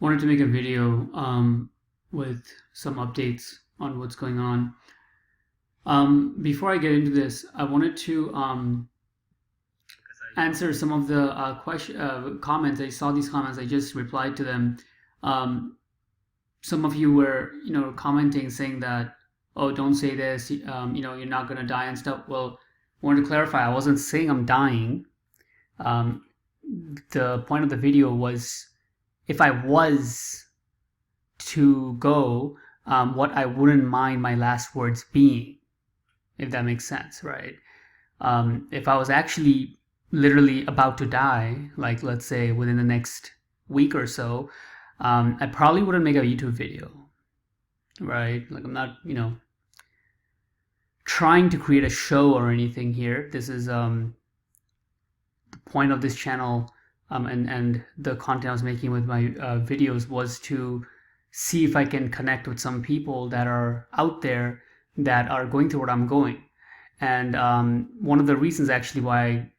wanted to make a video with some updates on what's going on. Before I get into this, I wanted to answer some of the comments. I saw these comments. I just replied to them. Some of you were, commenting saying that, oh, don't say this. You're not gonna die and stuff. Well, I wanted to clarify. I wasn't saying I'm dying. The point of the video was, if I was to go, what I wouldn't mind my last words being, if that makes sense, right? If I was actually literally about to die, like let's say within the next week or so, I probably wouldn't make a YouTube video, right? Like I'm not, trying to create a show or anything here. This is the point of this channel, and the content I was making with my videos was to see if I can connect with some people that are out there that are going through what I'm going. And one of the reasons actually why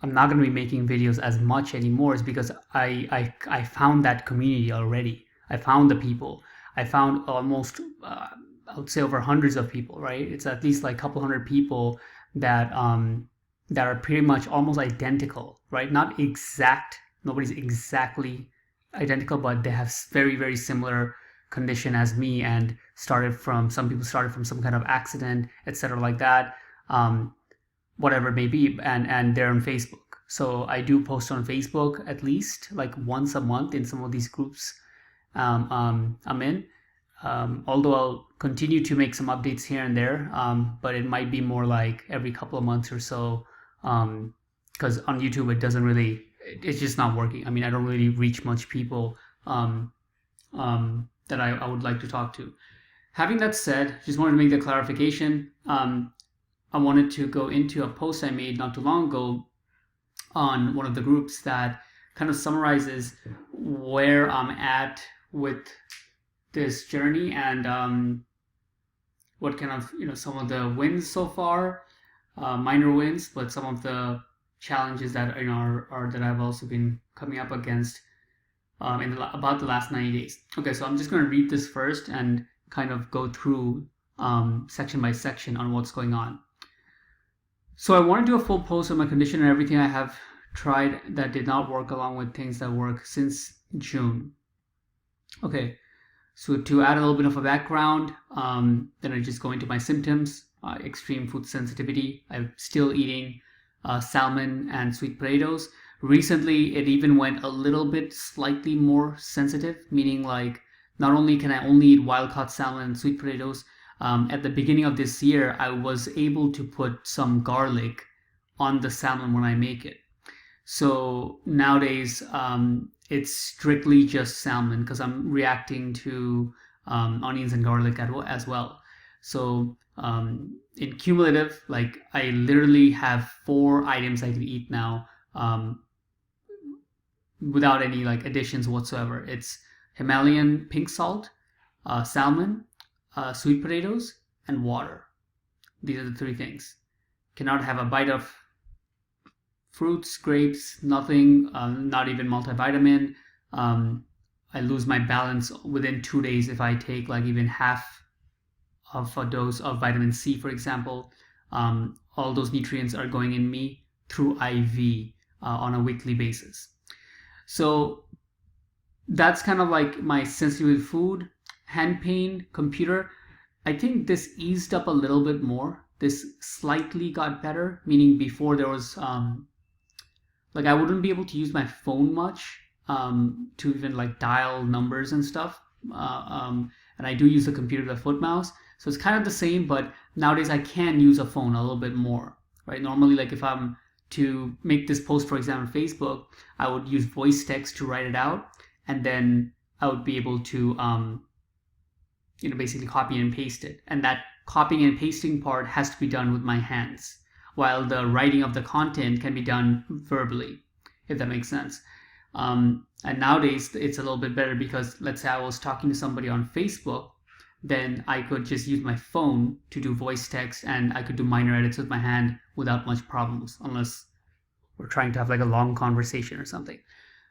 I'm not going to be making videos as much anymore is because I found that community already. I found the people. I found almost, I would say over hundreds of people, right? It's at least like a couple hundred people that that are pretty much almost identical, right? Not exact, nobody's exactly identical, but they have very, very similar condition as me and some people started from some kind of accident, etc. like that, whatever it may be, and they're on Facebook. So I do post on Facebook at least like once a month in some of these groups I'm in. Although I'll continue to make some updates here and there, but it might be more like every couple of months or so, because on YouTube it doesn't really, it's just not working. I mean, I don't really reach much people that I would like to talk to. Having that said, just wanted to make the clarification. I wanted to go into a post I made not too long ago on one of the groups that kind of summarizes where I'm at with this journey and what kind of, some of the wins so far, minor wins, but some of the challenges that are that I've also been coming up against in about the last 90 days. Okay, so I'm just going to read this first and kind of go through section by section on what's going on. So I want to do a full post on my condition and everything I have tried that did not work, along with things that work since June. Okay, so to add a little bit of a background, then I just go into my symptoms. Extreme food sensitivity. I'm still eating salmon and sweet potatoes. Recently, it even went a little bit slightly more sensitive, meaning like not only can I only eat wild-caught salmon and sweet potatoes, at the beginning of this year, I was able to put some garlic on the salmon when I make it. So nowadays, it's strictly just salmon because I'm reacting to onions and garlic as well. So in cumulative, like I literally have 4 items I can eat now without any like additions whatsoever. It's Himalayan pink salt, salmon, sweet potatoes, and water. These are the 3 things. Cannot have a bite of fruits, grapes, nothing, not even multivitamin. I lose my balance within 2 days if I take like even half of a dose of vitamin C, for example. All those nutrients are going in me through IV on a weekly basis. So that's kind of like my sensitivity to food. Hand pain, computer. I think this eased up a little bit more. This slightly got better, meaning before there was like I wouldn't be able to use my phone much to even like dial numbers and stuff. And I do use the computer, the foot mouse. So it's kind of the same, but nowadays I can use a phone a little bit more, right? Normally, like if I'm to make this post, for example, on Facebook, I would use voice text to write it out, and then I would be able to basically copy and paste it. And that copying and pasting part has to be done with my hands, while the writing of the content can be done verbally, if that makes sense. And nowadays it's a little bit better because let's say I was talking to somebody on Facebook, then I could just use my phone to do voice text and I could do minor edits with my hand without much problems, unless we're trying to have like a long conversation or something.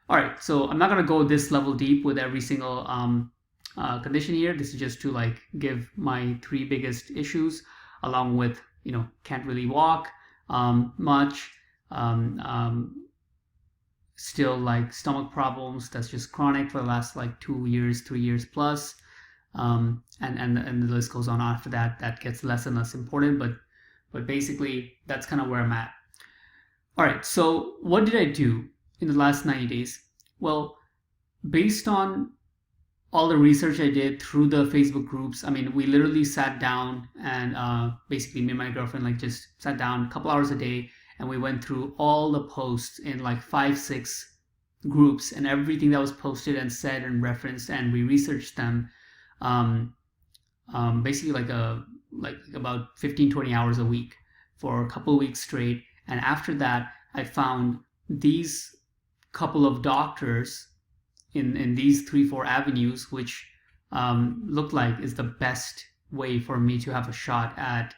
All right, so I'm not gonna go this level deep with every single condition here. This is just to like give my three biggest issues, along with can't really walk much, um, um, still like stomach problems. That's just chronic for the last like 2 years, 3 years plus, and the list goes on after that. That gets less and less important, but basically that's kind of where I'm at. All right, so what did I do in the last 90 days? Well, based on all the research I did through the Facebook groups, I mean, we literally sat down and basically me and my girlfriend like just sat down a couple hours a day and we went through all the posts in like 5, 6 groups and everything that was posted and said and referenced, and we researched them basically like about 15-20 hours a week for a couple of weeks straight. And after that, I found these couple of doctors in these 3-4 avenues, which looked like is the best way for me to have a shot at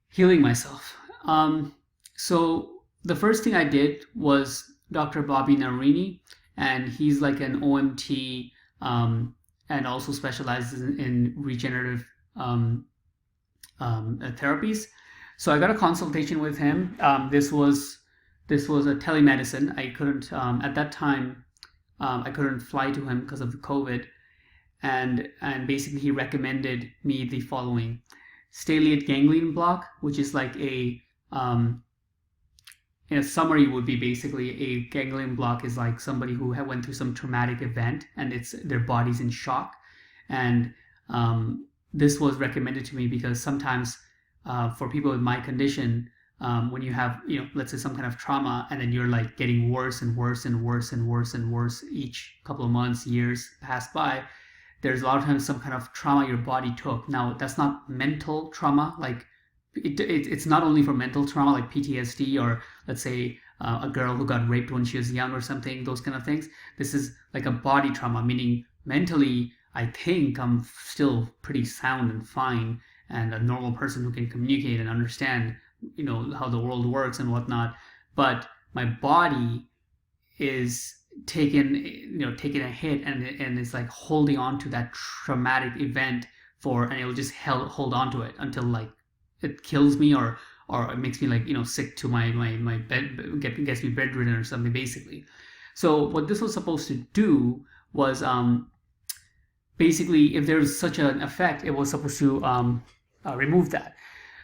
healing myself. So the first thing I did was Dr. Bobby Narini, and he's like an OMT and also specializes in regenerative therapies. So I got a consultation with him. This was a telemedicine. I couldn't at that time. I couldn't fly to him because of the COVID, and basically he recommended me the following: stateliate ganglion block, which is like a in a summary would be basically a ganglion block is like somebody who went through some traumatic event and their body's in shock, and this was recommended to me because sometimes for people with my condition, when you have, let's say some kind of trauma, and then you're like getting worse and worse and worse and worse and worse each couple of months, years pass by, there's a lot of times some kind of trauma your body took. Now, that's not mental trauma, like it's not only for mental trauma like PTSD, or let's say a girl who got raped when she was young or something, those kind of things. This is like a body trauma, meaning mentally, I think I'm still pretty sound and fine and a normal person who can communicate and understand how the world works and whatnot, but my body is taking a hit, and it's like holding on to that traumatic event and it'll just hold on to it until like it kills me, or it makes me like sick to my bed, gets me bedridden or something basically. So what this was supposed to do was basically, if there's such an effect, it was supposed to remove that.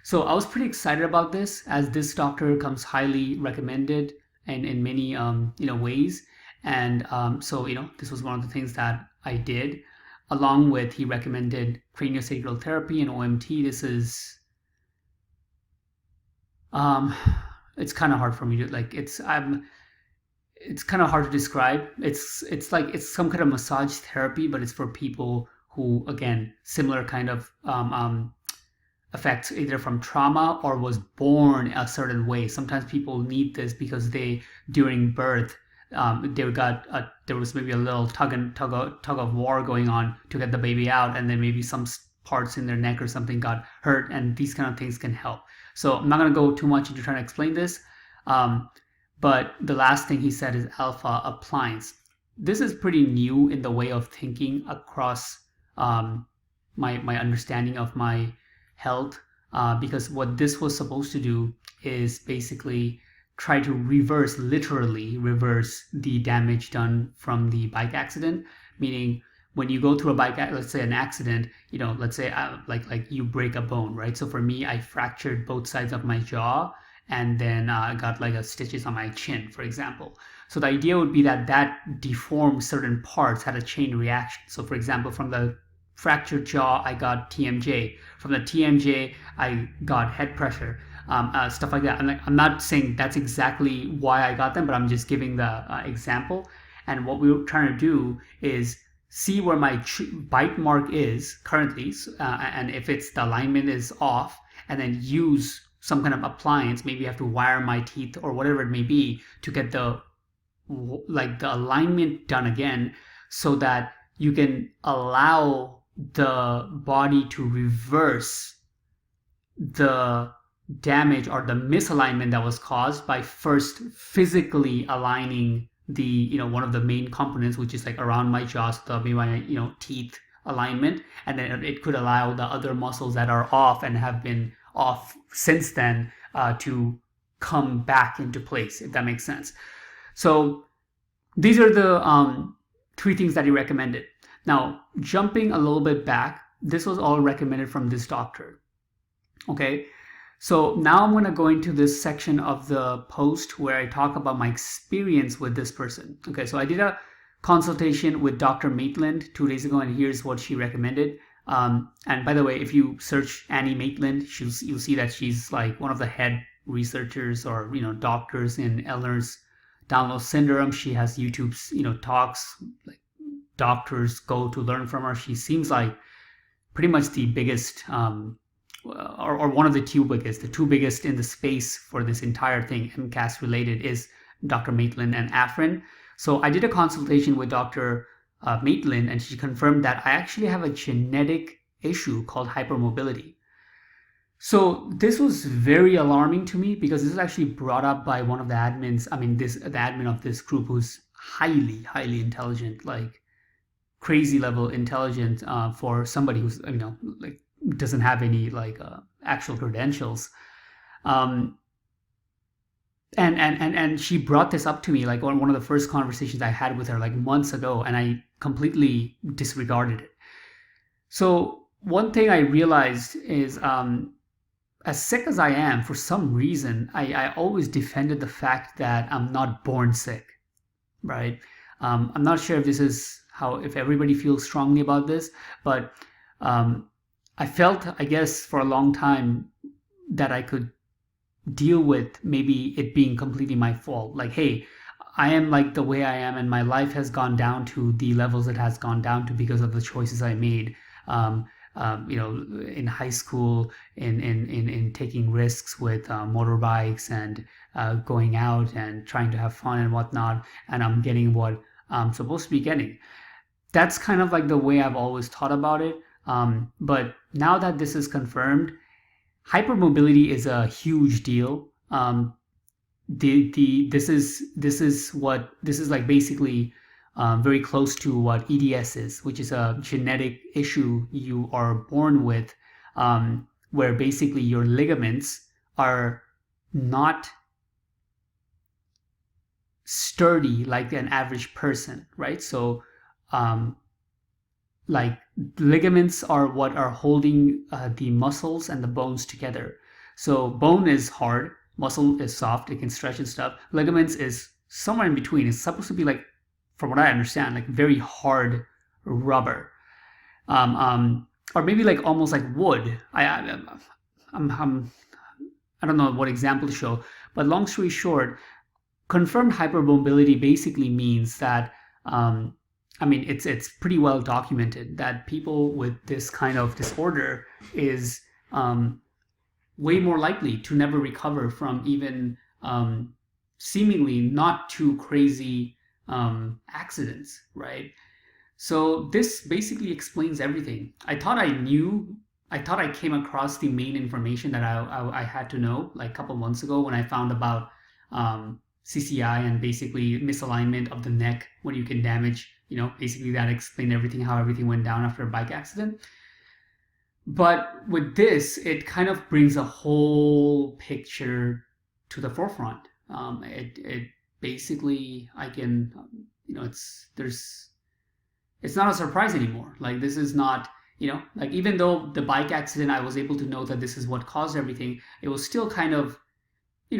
So I was pretty excited about this, as this doctor comes highly recommended and in many ways. And so this was one of the things that I did, along with he recommended craniosacral therapy and OMT. This is it's kind of hard for me to like. It's kind of hard to describe. It's like it's some kind of massage therapy, but it's for people who, again, similar kind of effects either from trauma or was born a certain way. Sometimes people need this because during birth, there was maybe a little tug of war going on to get the baby out, and then maybe some parts in their neck or something got hurt, and these kind of things can help. So I'm not going to go too much into trying to explain this, but the last thing he said is alpha appliance. This is pretty new in the way of thinking across my understanding of my health, because what this was supposed to do is basically try to literally reverse the damage done from the bike accident. Meaning, when you go through let's say an accident, let's say like you break a bone, right? So for me, I fractured both sides of my jaw, and then I got like stitches on my chin, for example. So the idea would be that deformed certain parts had a chain reaction. So for example, from the fractured jaw, I got TMJ. From the TMJ, I got head pressure, stuff like that. I'm not saying that's exactly why I got them, but I'm just giving the example. And what we were trying to do is see where my bite mark is currently, and if the alignment is off, and then use some kind of appliance. Maybe you have to wire my teeth or whatever it may be to get the alignment done again, so that you can allow the body to reverse the damage or the misalignment that was caused by first physically aligning one of the main components, which is like around my jaw, so my teeth alignment, and then it could allow the other muscles that are off and have been off since then to come back into place, if that makes sense. So these are the three things that he recommended. Now, jumping a little bit back, this was all recommended from this doctor. Okay, so now I'm going to go into this section of the post where I talk about my experience with this person. Okay, so I did a consultation with Dr. Maitland 2 days ago, and here's what she recommended. And by the way, if you search Annie Maitland, you'll see that she's like one of the head researchers or doctors in Ehlers-Danlos syndrome. She has YouTube's talks, like doctors go to learn from her. She seems like pretty much the biggest or one of the two biggest in the space for this entire thing, MCAS related, is Dr. Maitland and Afrin. So I did a consultation with Dr. Maitland, and she confirmed that I actually have a genetic issue called hypermobility. So this was very alarming to me because this was actually brought up by one of the admins. The admin of this group, who's highly, highly intelligent, like crazy level intelligent for somebody who's like doesn't have any like actual credentials. And she brought this up to me like on one of the first conversations I had with her like months ago, and I completely disregarded it. So one thing I realized is as sick as I am, for some reason, I always defended the fact that I'm not born sick, right? I'm not sure if this is if everybody feels strongly about this, but I felt, I guess, for a long time that I could deal with maybe it being completely my fault. Like, hey, I am like the way I am, and my life has gone down to the levels it has gone down to because of the choices I made. In high school, in taking risks with motorbikes and going out and trying to have fun and whatnot, and I'm getting what I'm supposed to be getting. That's kind of like the way I've always thought about it. But now that this is confirmed, hypermobility is a huge deal. This is like basically very close to what EDS is, which is a genetic issue you are born with, where basically your ligaments are not sturdy like an average person, right? So like ligaments are what are holding the muscles and the bones together. So bone is hard, muscle is soft, it can stretch and stuff. Ligaments is somewhere in between. It's supposed to be like, from what I understand, like very hard rubber, or maybe like almost like wood. I don't know what example to show, but long story short, confirmed hypermobility basically means that it's pretty well documented that people with this kind of disorder is way more likely to never recover from even seemingly not too crazy accidents, right? So this basically explains everything. I thought I came across the main information that I had to know like a couple months ago when I found about CCI and basically misalignment of the neck when you can damage, basically that explained everything, how everything went down after a bike accident. But with this, it kind of brings a whole picture to the forefront. It basically, I can, it's not a surprise anymore. Like this is not, like even though the bike accident, I was able to know that this is what caused everything, it was still kind of,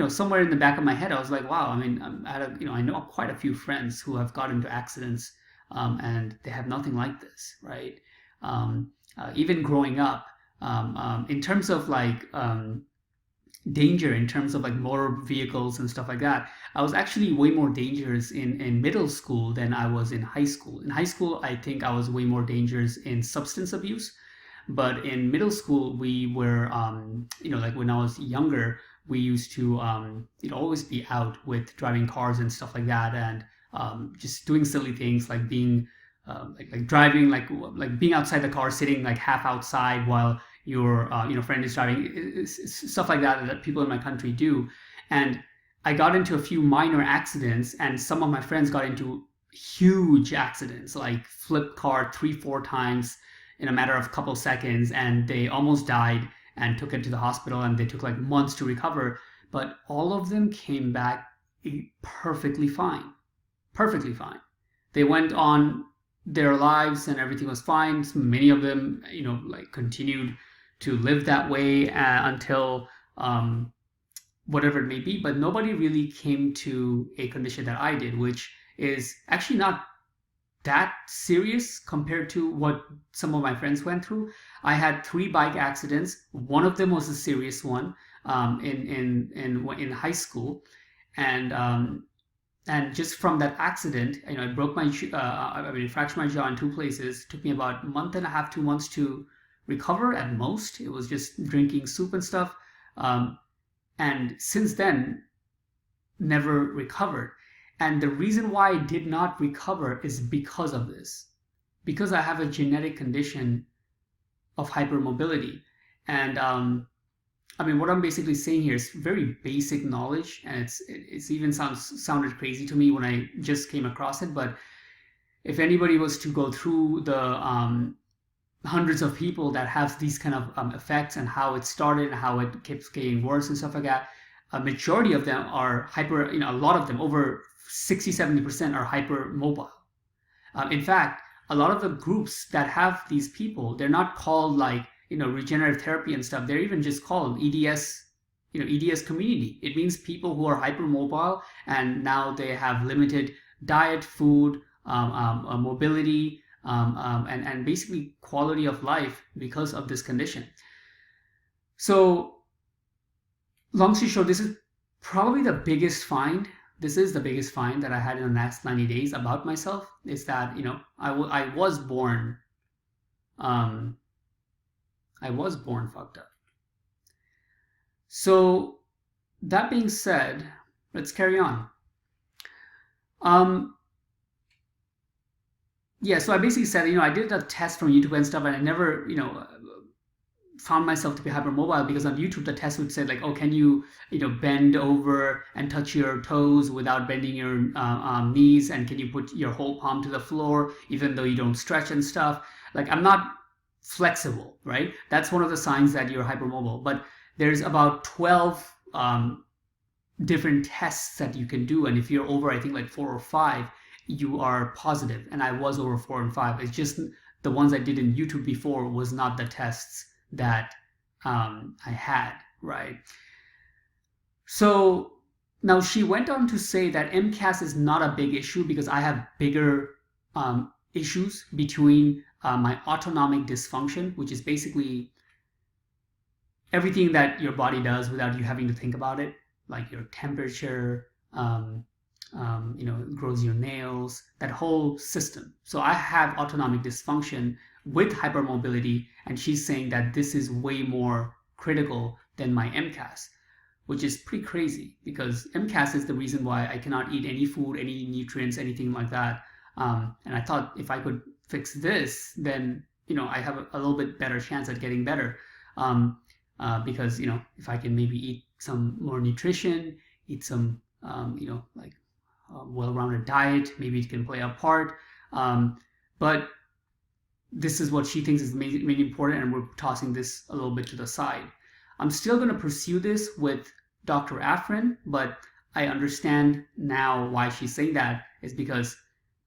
somewhere in the back of my head, I was like, wow, I know quite a few friends who have got into accidents and they have nothing like this, right? Even growing up, in terms of like danger, in terms of like motor vehicles and stuff like that, I was actually way more dangerous in middle school than I was in high school. In high school, I think I was way more dangerous in substance abuse. But in middle school, we were, like when I was younger, we used to, always be out with driving cars and stuff like that, and just doing silly things like being, like driving, like being outside the car, sitting like half outside while your, friend is driving, stuff like that people in my country do. And I got into a few minor accidents, and some of my friends got into huge accidents, like flipped car 3-4 times in a matter of a couple seconds, and they almost died and took it to the hospital, and they took like months to recover. But all of them came back perfectly fine. Perfectly fine. They went on their lives and everything was fine. So many of them, like continued to live that way until whatever it may be. But nobody really came to a condition that I did, which is actually not that serious compared to what some of my friends went through. I had 3 bike accidents. One of them was a serious one in high school, and just from that accident, I broke my fractured my jaw in 2 places. It took me about a month and a half, 2 months to recover at most. It was just drinking soup and stuff, and since then, never recovered. And the reason why I did not recover is because of this, because I have a genetic condition of hypermobility, and what I'm basically saying here is very basic knowledge, and it's even sounded crazy to me when I just came across it. But if anybody was to go through the hundreds of people that have these kind of effects and how it started and how it keeps getting worse and stuff like that, a majority of them are hyper. A lot of them, over 60-70%, are hypermobile. In fact, a lot of the groups that have these people, they're not called like regenerative therapy and stuff. They're even just called EDS, EDS community. It means people who are hypermobile and now they have limited diet, food, mobility, and basically quality of life because of this condition. So, long story short, this is probably the biggest find. This is the biggest find that I had in the last 90 days about myself, is that, I was born fucked up. So that being said, let's carry on. So I basically said, I did a test from YouTube and stuff, and I never, found myself to be hypermobile, because on YouTube the test would say like, oh, can you, bend over and touch your toes without bending your knees, and can you put your whole palm to the floor even though you don't stretch and stuff. Like, I'm not flexible, right? That's one of the signs that you're hypermobile. But there's about 12 different tests that you can do, and if you're over, I think, like 4 or 5, you are positive. And I was over 4 and 5. It's just the ones I did in YouTube before was not the tests that I had, right? So now she went on to say that MCAS is not a big issue because I have bigger issues between my autonomic dysfunction, which is basically everything that your body does without you having to think about it, like your temperature, grows your nails, that whole system. So I have autonomic dysfunction with hypermobility, and she's saying that this is way more critical than my MCAS, which is pretty crazy, because MCAS is the reason why I cannot eat any food, any nutrients, anything like that. And I thought if I could fix this, then I have a little bit better chance at getting better, because if I can maybe eat some more nutrition, eat some well-rounded diet, maybe it can play a part. But this is what she thinks is mainly important, and we're tossing this a little bit to the side. I'm still going to pursue this with Dr. Afrin, but I understand now why she's saying that is because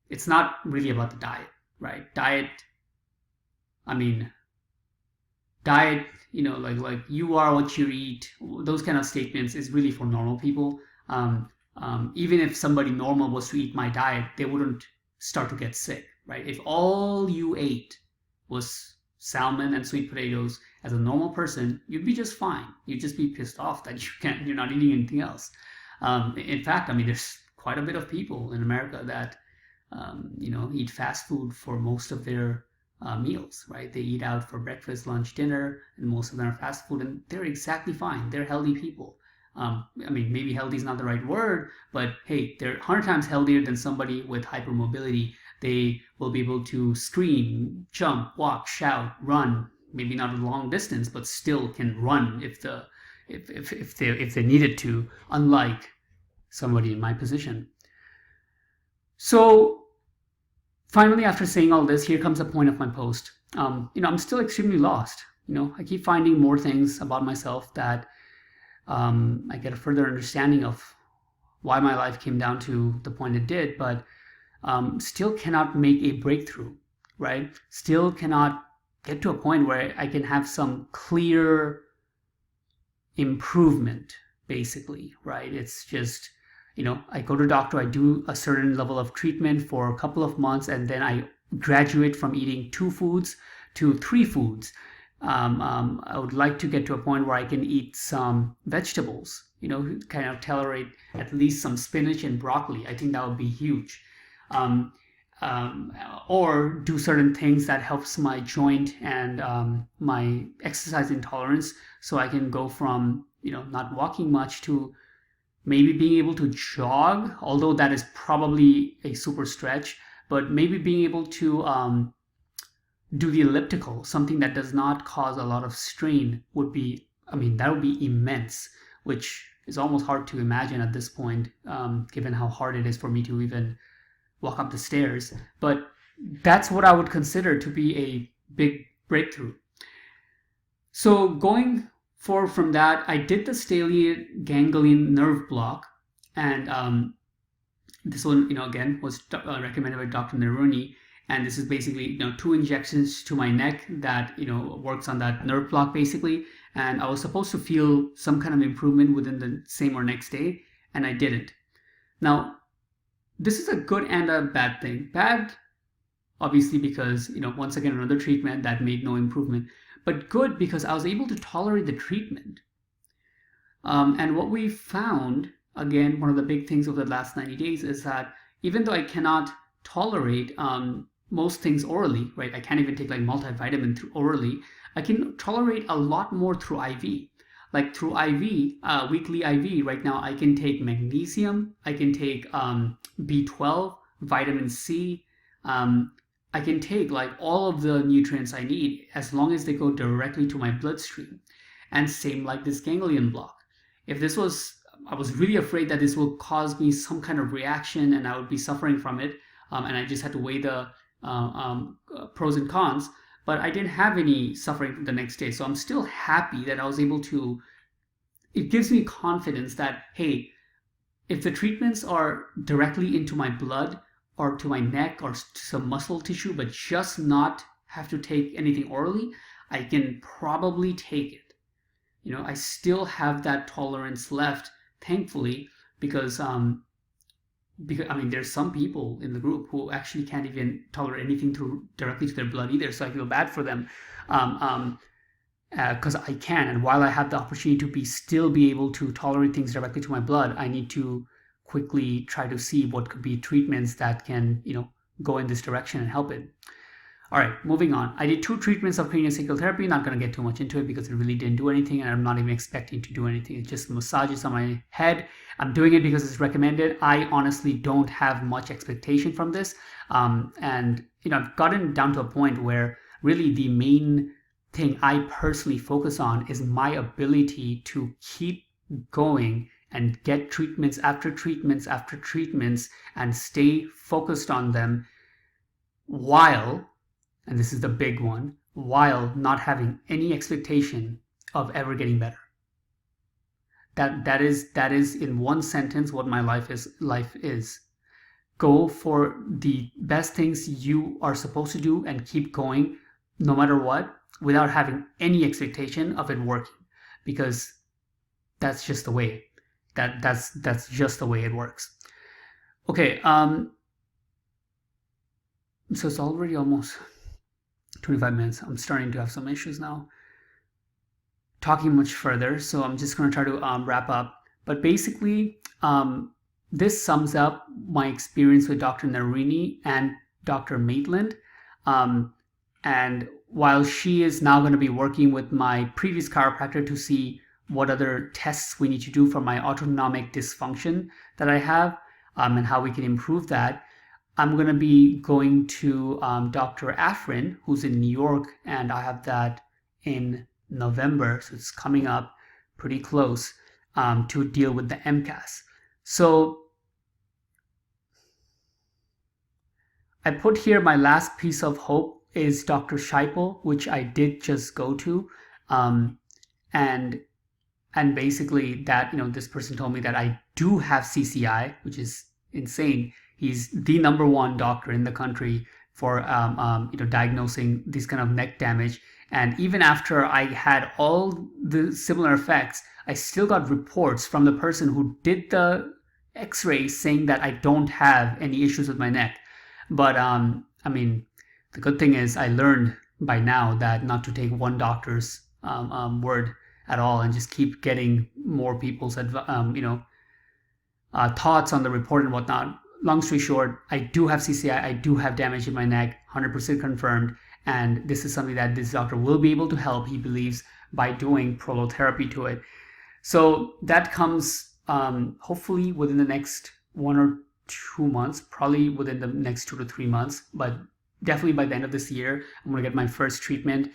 it's not really about the diet, right? Diet, like you are what you eat, those kind of statements is really for normal people. Even if somebody normal was to eat my diet, they wouldn't start to get sick, right? If all you ate was salmon and sweet potatoes as a normal person, you'd be just fine. You'd just be pissed off that you're not eating anything else. In fact, there's quite a bit of people in America that eat fast food for most of their meals, right? They eat out for breakfast, lunch, dinner, and most of them are fast food, and they're exactly fine. They're healthy people. Maybe healthy is not the right word, but hey, they're 100 times healthier than somebody with hypermobility. They will be able to scream, jump, walk, shout, run, maybe not a long distance, but still can run if they needed to, unlike somebody in my position. So finally, after saying all this, here comes the point of my post. I'm still extremely lost. I keep finding more things about myself that I get a further understanding of why my life came down to the point it did, but still cannot make a breakthrough, right? Still cannot get to a point where I can have some clear improvement, basically, right? It's just, I go to a doctor, I do a certain level of treatment for a couple of months, and then I graduate from eating 2 foods to 3 foods. I would like to get to a point where I can eat some vegetables, kind of tolerate at least some spinach and broccoli. I think that would be huge. Or do certain things that helps my joint and my exercise intolerance, so I can go from not walking much to maybe being able to jog, although that is probably a super stretch, but maybe being able to do the elliptical, something that does not cause a lot of strain, would be, that would be immense, which is almost hard to imagine at this point, given how hard it is for me to even walk up the stairs. But that's what I would consider to be a big breakthrough. So going forward from that, I did the stellate ganglion nerve block, and this one, again, was recommended by Dr. Neruni, and this is basically 2 injections to my neck that works on that nerve block basically, and I was supposed to feel some kind of improvement within the same or next day, and I didn't. Now, this is a good and a bad thing. Bad, obviously, because once again, another treatment that made no improvement, but good because I was able to tolerate the treatment. And what we found, again, one of the big things over the last 90 days is that even though I cannot tolerate most things orally, right? I can't even take like multivitamin through orally. I can tolerate a lot more through IV. Like through IV, weekly IV, right now I can take magnesium, I can take B12, vitamin C, I can take like all of the nutrients I need as long as they go directly to my bloodstream. And same like this ganglion block. I was really afraid that this will cause me some kind of reaction and I would be suffering from it, and I just had to weigh the pros and cons. But I didn't have any suffering the next day. So I'm still happy that I was able to, it gives me confidence that, hey, if the treatments are directly into my blood or to my neck or to some muscle tissue, but just not have to take anything orally, I can probably take it. I still have that tolerance left, thankfully, because there's some people in the group who actually can't even tolerate anything directly to their blood either. So I feel bad for them, because I can. And while I have the opportunity to still be able to tolerate things directly to my blood, I need to quickly try to see what could be treatments that can, go in this direction and help it. All right, moving on. I did 2 treatments of craniosacral therapy. Not going to get too much into it because it really didn't do anything, and I'm not even expecting to do anything. It just massages on my head. I'm doing it because it's recommended. I honestly don't have much expectation from this. And I've gotten down to a point where really the main thing I personally focus on is my ability to keep going and get treatments after treatments after treatments and stay focused on them while, and this is the big one, while not having any expectation of ever getting better. That is in one sentence what my life is. Go for the best things you are supposed to do and keep going no matter what, without having any expectation of it working, because that's just the way. That's just the way it works. Okay, so it's already almost 25 minutes. I'm starting to have some issues now talking much further, so I'm just going to try to wrap up. But basically, this sums up my experience with Dr. Narini and Dr. Maitland. And while she is now going to be working with my previous chiropractor to see what other tests we need to do for my autonomic dysfunction that I have, and how we can improve that, I'm going to be going to Dr. Afrin, who's in New York, and I have that in November, so it's coming up pretty close, to deal with the MCAS. So I put here my last piece of hope is Dr. Scheipel, which I did just go to. Um, and and basically that, this person told me that I do have CCI, which is insane. He's the number one doctor in the country for diagnosing these kind of neck damage. And even after I had all the similar effects, I still got reports from the person who did the X-ray saying that I don't have any issues with my neck. But I mean, the good thing is I learned by now that not to take one doctor's word at all, and just keep getting more people's thoughts on the report and whatnot. Long story short, I do have CCI. I do have damage in my neck, 100% confirmed, and this is something that this doctor will be able to help, he believes, by doing prolotherapy to it. So that comes hopefully within the next 1 or 2 months, probably within the next 2 to 3 months, but definitely by the end of this year, I'm going to get my first treatment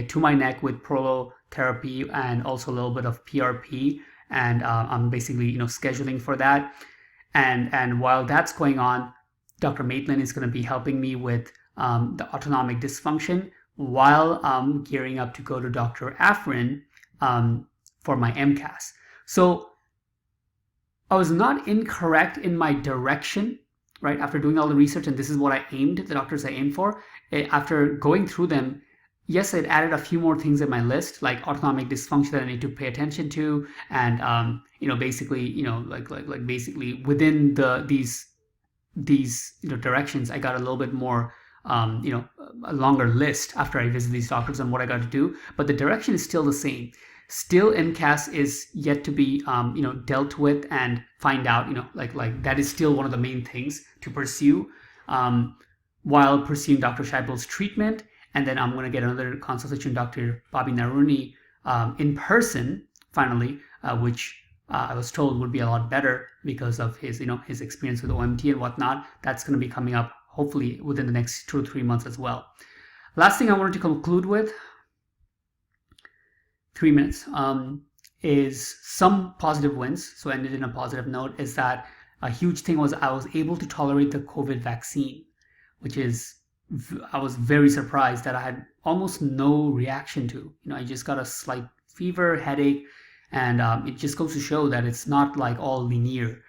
to my neck with prolotherapy and also a little bit of PRP, and I'm basically scheduling for that. And while that's going on, Dr. Maitland is going to be helping me with the autonomic dysfunction while I'm gearing up to go to Dr. Afrin for my MCAS. So I was not incorrect in my direction, right? After doing all the research, and this is what the doctors I aimed for. After going through them, yes, it added a few more things in my list, like autonomic dysfunction that I need to pay attention to, and basically, basically within these directions, I got a little bit more, a longer list after I visit these doctors on what I got to do. But the direction is still the same. Still, MCAS is yet to be, dealt with and find out, like that is still one of the main things to pursue while pursuing Dr. Scheibel's treatment. And then I'm going to get another consultation, Dr. Bobby Naruni, in person, finally, which I was told would be a lot better because of his, his experience with OMT and whatnot. That's going to be coming up hopefully within the next 2 or 3 months as well. Last thing I wanted to conclude with, 3 minutes, is some positive wins. So ended in a positive note is that a huge thing was I was able to tolerate the COVID vaccine, which is, I was very surprised that I had almost no reaction to. I just got a slight fever, headache, and it just goes to show that it's not like all linear.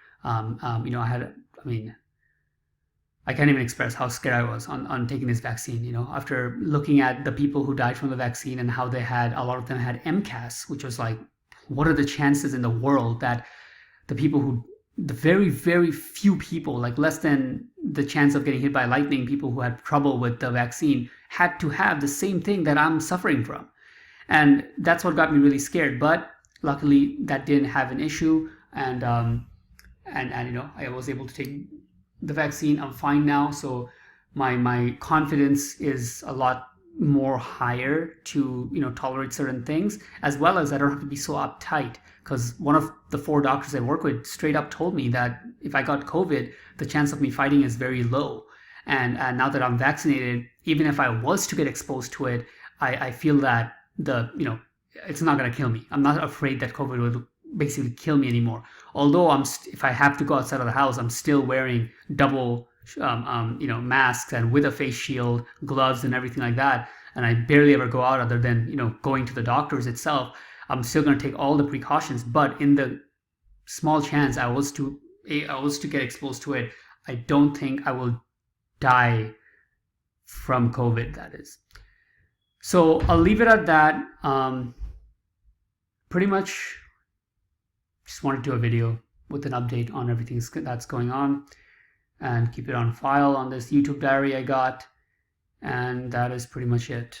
I can't even express how scared I was on taking this vaccine. After looking at the people who died from the vaccine and how a lot of them had MCAS, which was like, what are the chances in the world that the very, very few people, like less than the chance of getting hit by lightning, people who had trouble with the vaccine, had to have the same thing that I'm suffering from. And that's what got me really scared. But luckily, that didn't have an issue. And I was able to take the vaccine. I'm fine now. So my confidence is a lot more higher to tolerate certain things, as well as I don't have to be so uptight, because one of the 4 doctors I work with straight up told me that if I got COVID, the chance of me fighting is very low. And now that I'm vaccinated, even if I was to get exposed to it, I feel that it's not going to kill me. I'm not afraid that COVID would basically kill me anymore. Although if I have to go outside of the house, I'm still wearing double masks and with a face shield, gloves and everything like that. And I barely ever go out other than, going to the doctors itself. I'm still going to take all the precautions, but in the small chance I was to get exposed to it, I don't think I will die from COVID, that is. So I'll leave it at that. Pretty much just wanted to do a video with an update on everything that's going on and keep it on file on this YouTube diary I got. And that is pretty much it.